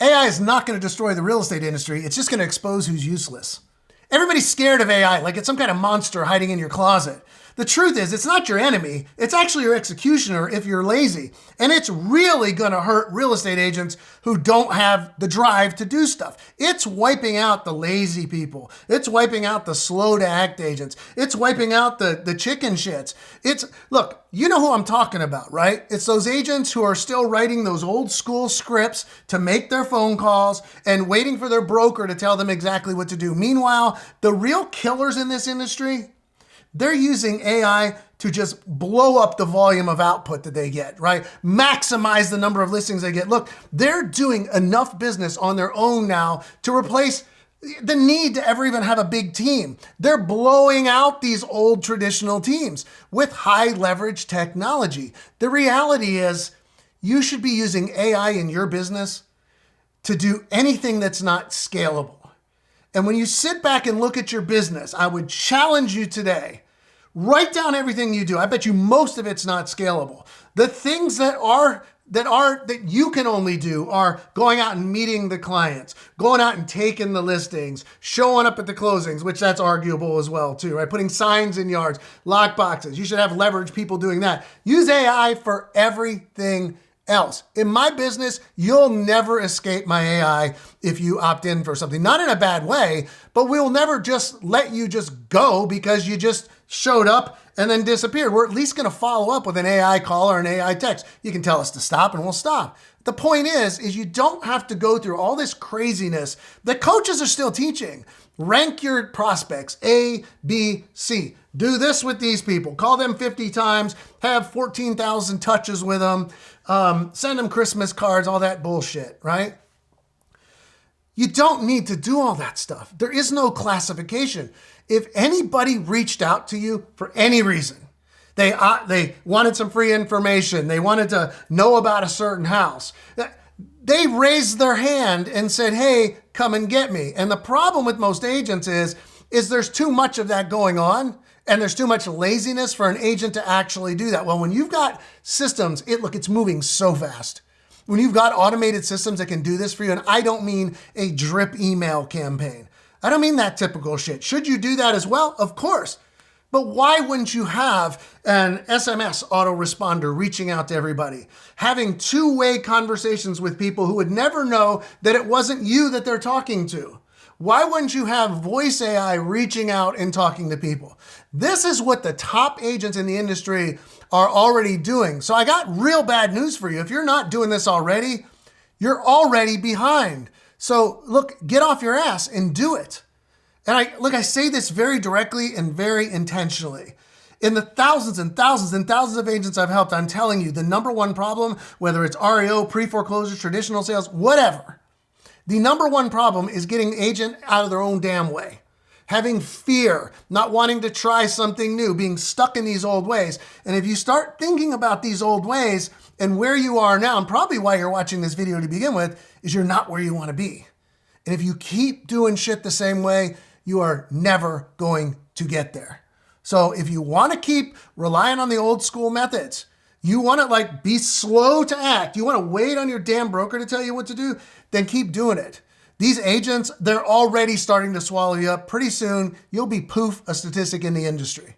AI is not going to destroy the real estate industry. It's just going to expose who's useless. Everybody's scared of AI like it's some kind of monster hiding in your closet. The truth is, it's not your enemy. It's actually your executioner if you're lazy. And it's really going to hurt real estate agents who don't have the drive to do stuff. It's wiping out the lazy people. It's wiping out the slow to act agents. It's wiping out the chicken shits. Look, you know who I'm talking about, right? It's those agents who are still writing those old school scripts to make their phone calls and waiting for their broker to tell them exactly what to do. Meanwhile, the real killers in this industry, they're using AI to just blow up the volume of output that they get, right? Maximize the number of listings they get. Look, they're doing enough business on their own now to replace the need to ever even have a big team. They're blowing out these old traditional teams with high leverage technology. The reality is you should be using AI in your business to do anything that's not scalable. And when you sit back and look at your business, I would challenge you today, write down everything you do. I bet you most of it's not scalable. The things that you can only do are going out and meeting the clients, going out and taking the listings, showing up at the closings, which that's arguable as well too, right? Putting signs in yards, lock boxes. You should have leverage people doing that. Use AI for everything else. In my business, you'll never escape my AI if you opt in for something. Not in a bad way, but we'll never just let you just go because you just showed up and then disappeared. We're at least going to follow up with an AI call or an AI text. You can tell us to stop and we'll stop. The point is you don't have to go through all this craziness that coaches are still teaching. Rank your prospects, A, B, C. Do this with these people. Call them 50 times, have 14,000 touches with them, send them Christmas cards, all that bullshit, right? You don't need to do all that stuff. There is no classification. If anybody reached out to you for any reason, they wanted some free information, they wanted to know about a certain house, they raised their hand and said, hey, come and get me. And the problem with most agents is there's too much of that going on and there's too much laziness for an agent to actually do that. Well, when you've got systems, it's moving so fast. When you've got automated systems that can do this for you, and I don't mean a drip email campaign. I don't mean that typical shit. Should you do that as well? Of course. But why wouldn't you have an SMS autoresponder reaching out to everybody, having two-way conversations with people who would never know that it wasn't you that they're talking to? Why wouldn't you have voice AI reaching out and talking to people? This is what the top agents in the industry are already doing. So I got real bad news for you. If you're not doing this already, you're already behind. So look, get off your ass and do it. And I say this very directly and very intentionally. In the thousands and thousands and thousands of agents I've helped, I'm telling you, the number one problem, whether it's REO, pre-foreclosure, traditional sales, whatever, the number one problem is getting agent out of their own damn way. Having fear, not wanting to try something new, being stuck in these old ways. And if you start thinking about these old ways and where you are now, and probably why you're watching this video to begin with, is you're not where you want to be. And if you keep doing shit the same way, you are never going to get there. So if you want to keep relying on the old school methods, you want to be slow to act, you want to wait on your damn broker to tell you what to do, then keep doing it. These agents, they're already starting to swallow you up. Pretty soon, you'll be poof, a statistic in the industry.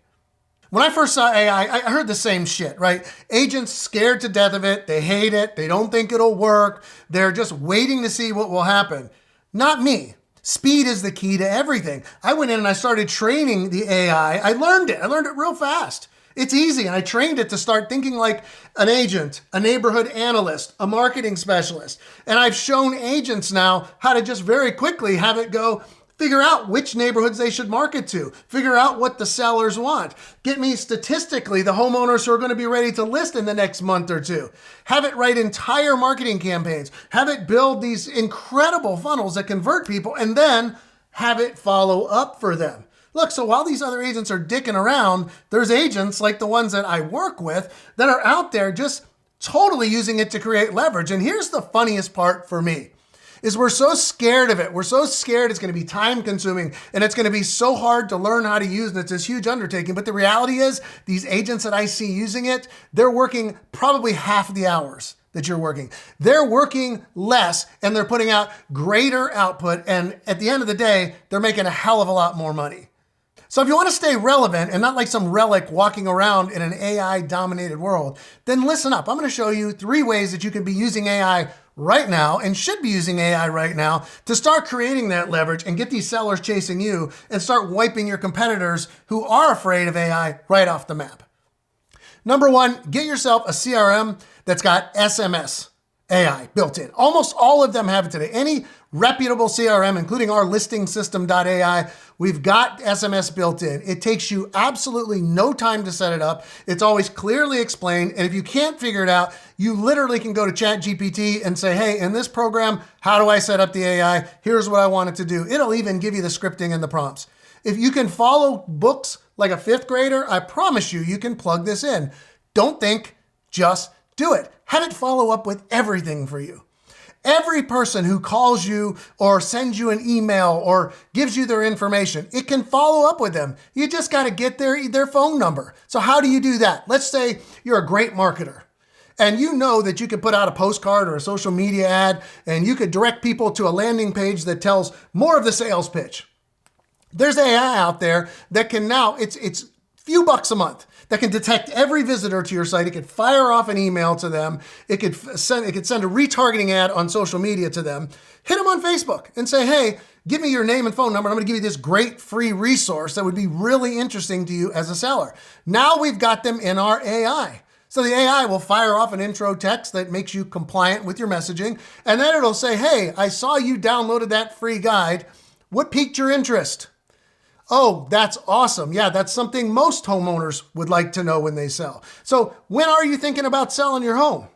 When I first saw AI, I heard the same shit, right? Agents scared to death of it. They hate it. They don't think it'll work. They're just waiting to see what will happen. Not me. Speed is the key to everything. I went in and I started training the AI. I learned it real fast. It's easy. And I trained it to start thinking like an agent, a neighborhood analyst, a marketing specialist. And I've shown agents now how to just very quickly have it go figure out which neighborhoods they should market to, figure out what the sellers want, get me statistically the homeowners who are going to be ready to list in the next month or two, have it write entire marketing campaigns, have it build these incredible funnels that convert people, and then have it follow up for them. Look, so while these other agents are dicking around, there's agents like the ones that I work with that are out there just totally using it to create leverage. And here's the funniest part for me. Is we're so scared of it. We're so scared it's going to be time consuming and it's going to be so hard to learn how to use and it's this huge undertaking. But the reality is these agents that I see using it, they're working probably half the hours that you're working. They're working less and they're putting out greater output. And at the end of the day, they're making a hell of a lot more money. So if you want to stay relevant and not like some relic walking around in an AI dominated world, then listen up. I'm going to show you 3 ways that you can be using AI right now and should be using AI right now to start creating that leverage and get these sellers chasing you and start wiping your competitors who are afraid of AI right off the map. Number 1, get yourself a CRM that's got SMS AI built in. Almost all of them have it today. Any reputable CRM, including our listing system.ai, we've got SMS built in. It takes you absolutely no time to set it up. It's always clearly explained. And if you can't figure it out, you literally can go to ChatGPT and say, hey, in this program, how do I set up the AI? Here's what I want it to do. It'll even give you the scripting and the prompts. If you can follow books like a 5th grader, I promise you, you can plug this in. Don't think, just do it. Have it follow up with everything for you. Every person who calls you or sends you an email or gives you their information, it can follow up with them. You just got to get their phone number. So how do you do that? Let's say you're a great marketer and you know that you could put out a postcard or a social media ad and you could direct people to a landing page that tells more of the sales pitch. There's AI out there that can now, it's few bucks a month, that can detect every visitor to your site. It could fire off an email to them. It could send a retargeting ad on social media to them. Hit them on Facebook and say, hey, give me your name and phone number. And I'm going to give you this great free resource that would be really interesting to you as a seller. Now we've got them in our AI. So the AI will fire off an intro text that makes you compliant with your messaging. And then it'll say, hey, I saw you downloaded that free guide. What piqued your interest? Oh, that's awesome. Yeah, that's something most homeowners would like to know when they sell. So when are you thinking about selling your home?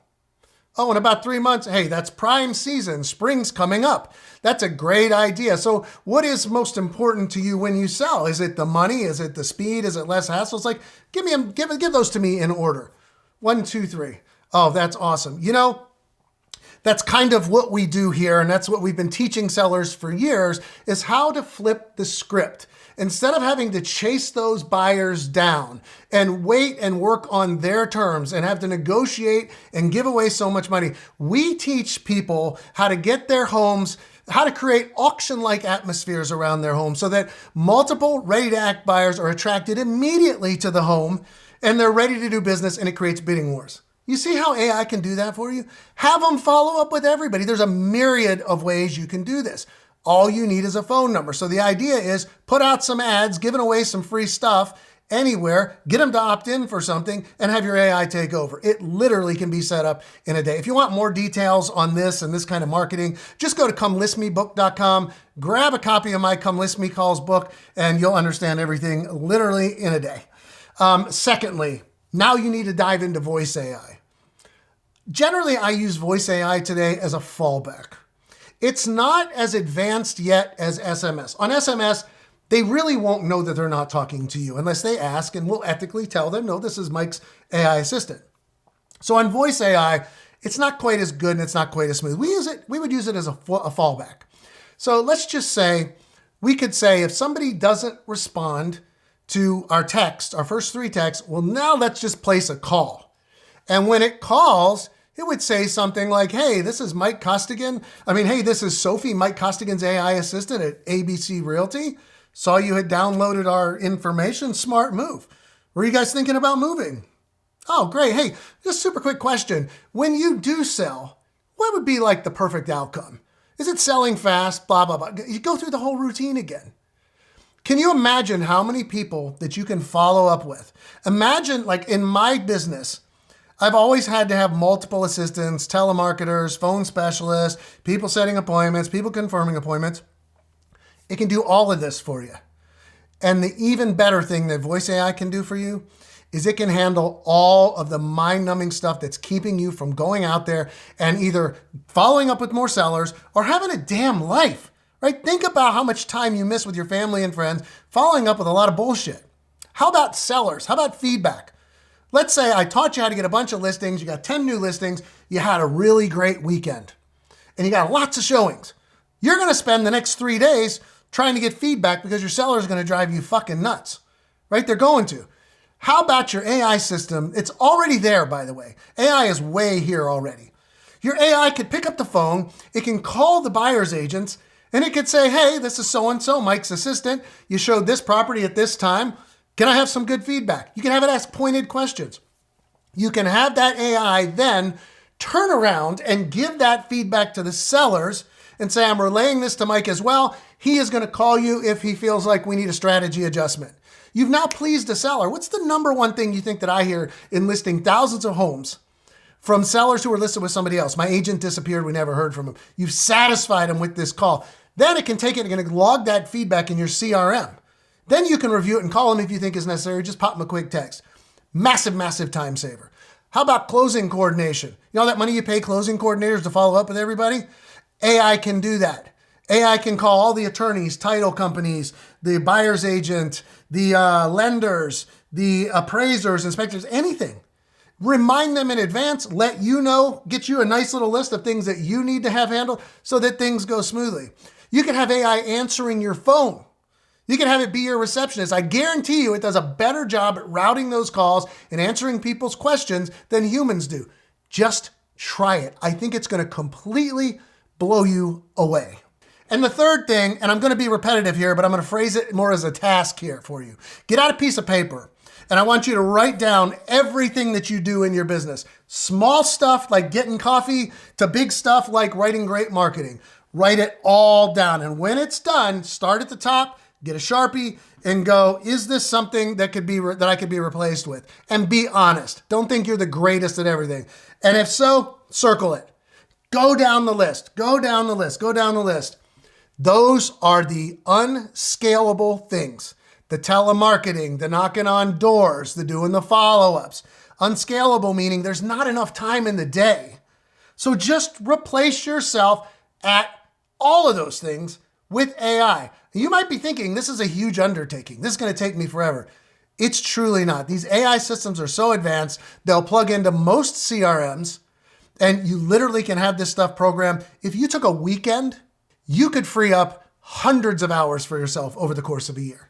Oh, in about 3 months. Hey, that's prime season. Spring's coming up. That's a great idea. So what is most important to you when you sell? Is it the money? Is it the speed? Is it less hassle? It's like, give those to me in order. 1, 2, 3. Oh, that's awesome. You know, that's kind of what we do here. And that's what we've been teaching sellers for years is how to flip the script. Instead of having to chase those buyers down and wait and work on their terms and have to negotiate and give away so much money, we teach people how to get their homes, how to create auction-like atmospheres around their home so that multiple ready-to-act buyers are attracted immediately to the home and they're ready to do business and it creates bidding wars. You see how AI can do that for you? Have them follow up with everybody. There's a myriad of ways you can do this. All you need is a phone number. So the idea is put out some ads, giving away some free stuff anywhere, get them to opt in for something and have your AI take over. It literally can be set up in a day. If you want more details on this and this kind of marketing, just go to comelistmebook.com, grab a copy of my Come List Me Calls book, and you'll understand everything literally in a day. Secondly, now you need to dive into voice AI. Generally, I use voice AI today as a fallback. It's not as advanced yet as SMS. On SMS, they really won't know that they're not talking to you unless they ask, and we'll ethically tell them, no, this is Mike's AI assistant. So on voice AI, it's not quite as good and it's not quite as smooth. We would use it as a fallback. So let's just say, we could say if somebody doesn't respond to our text, our first 3 texts, well, now let's just place a call. And when it calls, it would say something like, hey, this is Mike Costigan. Hey, this is Sophie, Mike Costigan's AI assistant at ABC Realty. Saw you had downloaded our information. Smart move. Were you guys thinking about moving? Oh, great. Hey, just a super quick question. When you do sell, what would be like the perfect outcome? Is it selling fast? Blah, blah, blah. You go through the whole routine again. Can you imagine how many people that you can follow up with? Imagine, like in my business, I've always had to have multiple assistants, telemarketers, phone specialists, people setting appointments, people confirming appointments. It can do all of this for you. And the even better thing that voice AI can do for you is it can handle all of the mind-numbing stuff that's keeping you from going out there and either following up with more sellers or having a damn life, right? Think about how much time you miss with your family and friends following up with a lot of bullshit. How about sellers? How about feedback? Let's say I taught you how to get a bunch of listings. You got 10 new listings. You had a really great weekend and you got lots of showings. You're going to spend the next 3 days trying to get feedback because your seller is going to drive you fucking nuts, right? They're going to. How about your AI system? It's already there, by the way. AI is way here already. Your AI could pick up the phone, it can call the buyer's agents, and it could say, hey, this is so-and-so, Mike's assistant. You showed this property at this time. Can I have some good feedback? You can have it ask pointed questions. You can have that AI then turn around and give that feedback to the sellers and say, I'm relaying this to Mike as well. He is going to call you if he feels like we need a strategy adjustment. You've now pleased a seller. What's the number one thing you think that I hear in listing thousands of homes from sellers who are listed with somebody else? My agent disappeared. We never heard from him. You've satisfied him with this call. Then it can take it and log that feedback in your CRM. Then you can review it and call him if you think is necessary. Just pop him a quick text. Massive, massive time saver. How about closing coordination? You know that money you pay closing coordinators to follow up with everybody? AI can do that. AI can call all the attorneys, title companies, the buyer's agent, the lenders, the appraisers, inspectors, anything. Remind them in advance, let you know, get you a nice little list of things that you need to have handled so that things go smoothly. You can have AI answering your phone. You can have it be your receptionist. I guarantee you it does a better job at routing those calls and answering people's questions than humans do. Just try it. I think it's going to completely blow you away. And the third thing, and I'm going to be repetitive here, but I'm going to phrase it more as a task here for you. Get out a piece of paper, and I want you to write down everything that you do in your business. Small stuff like getting coffee to big stuff like writing great marketing. Write it all down. And when it's done, start at the top, get a Sharpie, and go, is this something that I could be replaced with? And be honest. Don't think you're the greatest at everything. And if so, circle it. Go down the list. Go down the list. Go down the list. Those are the unscalable things. The telemarketing, the knocking on doors, the doing the follow-ups. Unscalable meaning there's not enough time in the day. So just replace yourself at all of those things with AI. You might be thinking, this is a huge undertaking. This is going to take me forever. It's truly not. These AI systems are so advanced, they'll plug into most CRMs, and you literally can have this stuff programmed. If you took a weekend, you could free up hundreds of hours for yourself over the course of a year.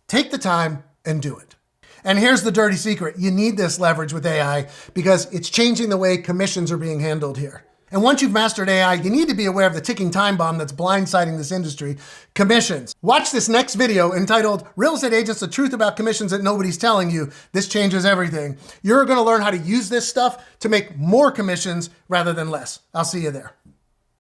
Take the time and do it. And here's the dirty secret. You need this leverage with AI because it's changing the way commissions are being handled here. And once you've mastered AI, you need to be aware of the ticking time bomb that's blindsiding this industry, commissions. Watch this next video entitled, Real Estate Agents, the Truth About Commissions That Nobody's Telling You. This changes everything. You're going to learn how to use this stuff to make more commissions rather than less. I'll see you there.